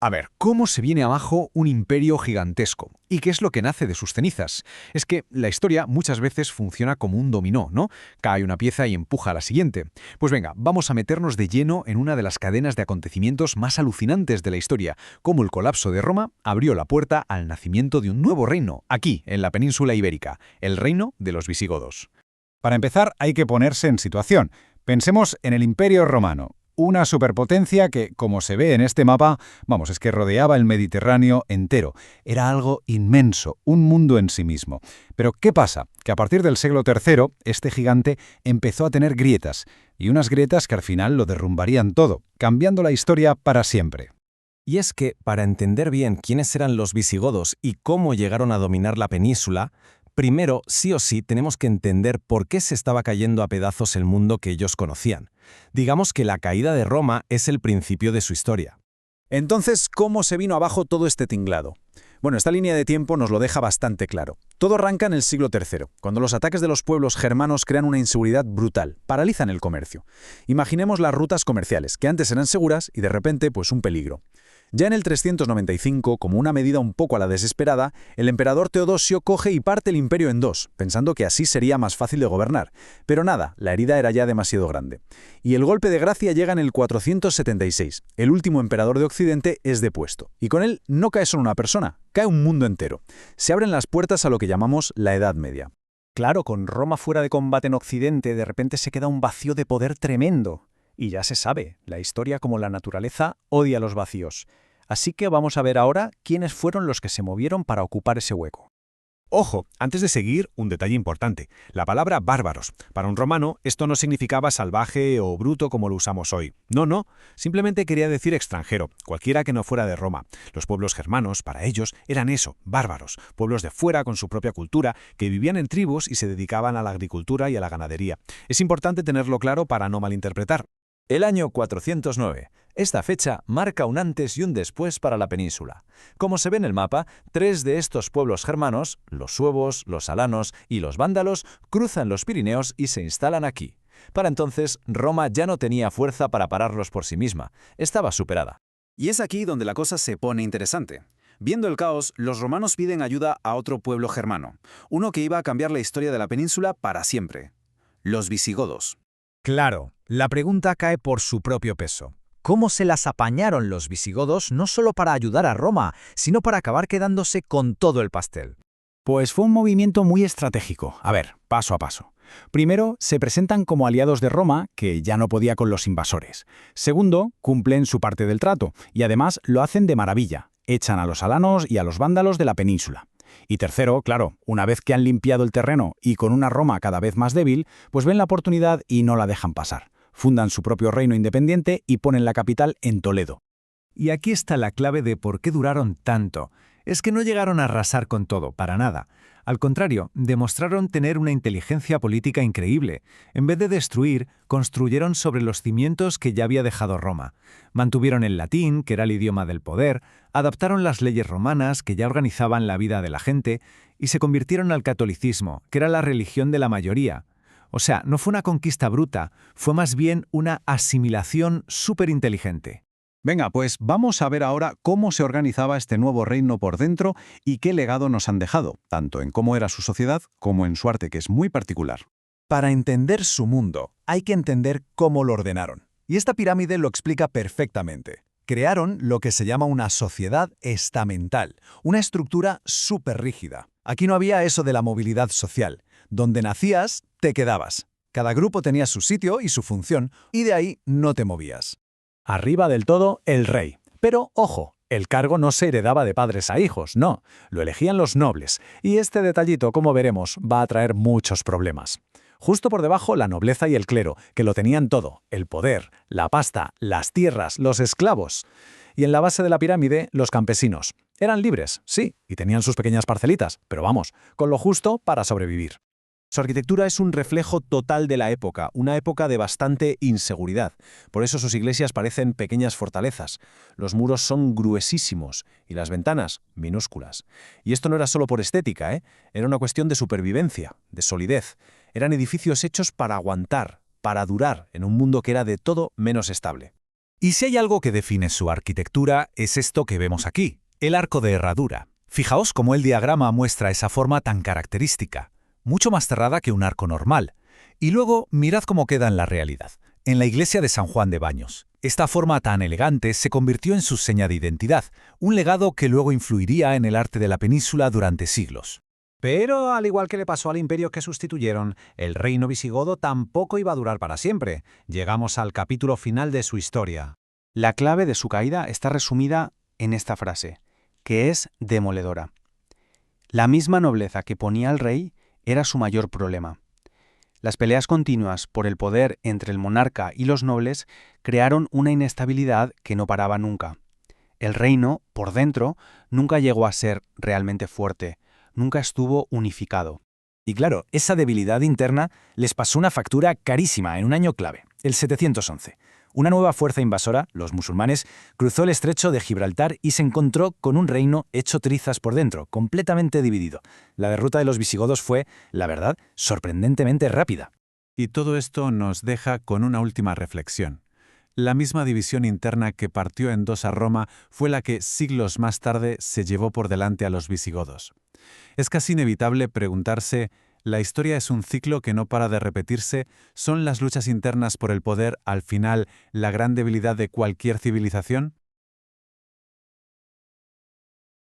A ver, ¿cómo se viene abajo un imperio gigantesco? ¿Y qué es lo que nace de sus cenizas? Es que la historia muchas veces funciona como un dominó, ¿no? Cae una pieza y empuja a la siguiente. Pues venga, vamos a meternos de lleno en una de las cadenas de acontecimientos más alucinantes de la historia, cómo el colapso de Roma abrió la puerta al nacimiento de un nuevo reino, aquí, en la península ibérica, el reino de los visigodos. Para empezar, hay que ponerse en situación. Pensemos en el Imperio Romano, una superpotencia que, como se ve en este mapa, es que rodeaba el Mediterráneo entero. Era algo inmenso, un mundo en sí mismo. Pero ¿qué pasa? Que a partir del siglo III, este gigante empezó a tener grietas, y unas grietas que al final lo derrumbarían todo, cambiando la historia para siempre. Y es que, para entender bien quiénes eran los visigodos y cómo llegaron a dominar la península, primero, sí o sí, tenemos que entender por qué se estaba cayendo a pedazos el mundo que ellos conocían. Digamos que la caída de Roma es el principio de su historia. Entonces, ¿cómo se vino abajo todo este tinglado? Bueno, esta línea de tiempo nos lo deja bastante claro. Todo arranca en el siglo III, cuando los ataques de los pueblos germanos crean una inseguridad brutal, paralizan el comercio. Imaginemos las rutas comerciales, que antes eran seguras y de repente, pues un peligro. Ya en el 395, como una medida un poco a la desesperada, el emperador Teodosio coge y parte el imperio en dos, pensando que así sería más fácil de gobernar. Pero nada, la herida era ya demasiado grande. Y el golpe de gracia llega en el 476. El último emperador de Occidente es depuesto. Y con él no cae solo una persona, cae un mundo entero. Se abren las puertas a lo que llamamos la Edad Media. Claro, con Roma fuera de combate en Occidente, de repente se queda un vacío de poder tremendo. Y ya se sabe, la historia como la naturaleza odia los vacíos. Así que vamos a ver ahora quiénes fueron los que se movieron para ocupar ese hueco. Ojo, antes de seguir, un detalle importante. La palabra bárbaros. Para un romano, esto no significaba salvaje o bruto como lo usamos hoy. No, simplemente quería decir extranjero, cualquiera que no fuera de Roma. Los pueblos germanos, para ellos, eran eso, bárbaros, pueblos de fuera con su propia cultura, que vivían en tribus y se dedicaban a la agricultura y a la ganadería. Es importante tenerlo claro para no malinterpretar. El año 409. Esta fecha marca un antes y un después para la península. Como se ve en el mapa, tres de estos pueblos germanos, los suevos, los alanos y los vándalos, cruzan los Pirineos y se instalan aquí. Para entonces, Roma ya no tenía fuerza para pararlos por sí misma. Estaba superada. Y es aquí donde la cosa se pone interesante. Viendo el caos, los romanos piden ayuda a otro pueblo germano, uno que iba a cambiar la historia de la península para siempre: los visigodos. Claro, la pregunta cae por su propio peso. ¿Cómo se las apañaron los visigodos no solo para ayudar a Roma, sino para acabar quedándose con todo el pastel? Pues fue un movimiento muy estratégico. A ver, paso a paso. Primero, se presentan como aliados de Roma, que ya no podía con los invasores. Segundo, cumplen su parte del trato, y además lo hacen de maravilla. Echan a los alanos y a los vándalos de la península. Y tercero, claro, una vez que han limpiado el terreno y con una Roma cada vez más débil, pues ven la oportunidad y no la dejan pasar. Fundan su propio reino independiente y ponen la capital en Toledo. Y aquí está la clave de por qué duraron tanto. Es que no llegaron a arrasar con todo, para nada. Al contrario, demostraron tener una inteligencia política increíble. En vez de destruir, construyeron sobre los cimientos que ya había dejado Roma. Mantuvieron el latín, que era el idioma del poder, adaptaron las leyes romanas, que ya organizaban la vida de la gente, y se convirtieron al catolicismo, que era la religión de la mayoría. O sea, no fue una conquista bruta, fue más bien una asimilación súper inteligente. Venga, pues vamos a ver ahora cómo se organizaba este nuevo reino por dentro y qué legado nos han dejado, tanto en cómo era su sociedad como en su arte, que es muy particular. Para entender su mundo, hay que entender cómo lo ordenaron. Y esta pirámide lo explica perfectamente. Crearon lo que se llama una sociedad estamental, una estructura súper rígida. Aquí no había eso de la movilidad social. Donde nacías, te quedabas. Cada grupo tenía su sitio y su función, y de ahí no te movías. Arriba del todo, el rey. Pero, ojo, el cargo no se heredaba de padres a hijos, no. Lo elegían los nobles. Y este detallito, como veremos, va a traer muchos problemas. Justo por debajo, la nobleza y el clero, que lo tenían todo: el poder, la pasta, las tierras, los esclavos. Y en la base de la pirámide, los campesinos. Eran libres, sí, y tenían sus pequeñas parcelitas, pero vamos, con lo justo para sobrevivir. Su arquitectura es un reflejo total de la época, una época de bastante inseguridad. Por eso sus iglesias parecen pequeñas fortalezas. Los muros son gruesísimos y las ventanas minúsculas. Y esto no era solo por estética, Era una cuestión de supervivencia, de solidez. Eran edificios hechos para aguantar, para durar en un mundo que era de todo menos estable. Y si hay algo que define su arquitectura, es esto que vemos aquí, el arco de herradura. Fijaos cómo el diagrama muestra esa forma tan característica, mucho más cerrada que un arco normal. Y luego mirad cómo queda en la realidad, en la iglesia de San Juan de Baños. Esta forma tan elegante se convirtió en su seña de identidad, un legado que luego influiría en el arte de la península durante siglos. Pero, al igual que le pasó al imperio que sustituyeron, el reino visigodo tampoco iba a durar para siempre. Llegamos al capítulo final de su historia. La clave de su caída está resumida en esta frase, que es demoledora. La misma nobleza que ponía al rey era su mayor problema. Las peleas continuas por el poder entre el monarca y los nobles crearon una inestabilidad que no paraba nunca. El reino, por dentro, nunca llegó a ser realmente fuerte, nunca estuvo unificado. Y claro, esa debilidad interna les pasó una factura carísima en un año clave, el 711. Una nueva fuerza invasora, los musulmanes, cruzó el estrecho de Gibraltar y se encontró con un reino hecho trizas por dentro, completamente dividido. La derrota de los visigodos fue, la verdad, sorprendentemente rápida. Y todo esto nos deja con una última reflexión. La misma división interna que partió en dos a Roma fue la que siglos más tarde se llevó por delante a los visigodos. Es casi inevitable preguntarse, ¿la historia es un ciclo que no para de repetirse? ¿Son las luchas internas por el poder, al final, la gran debilidad de cualquier civilización?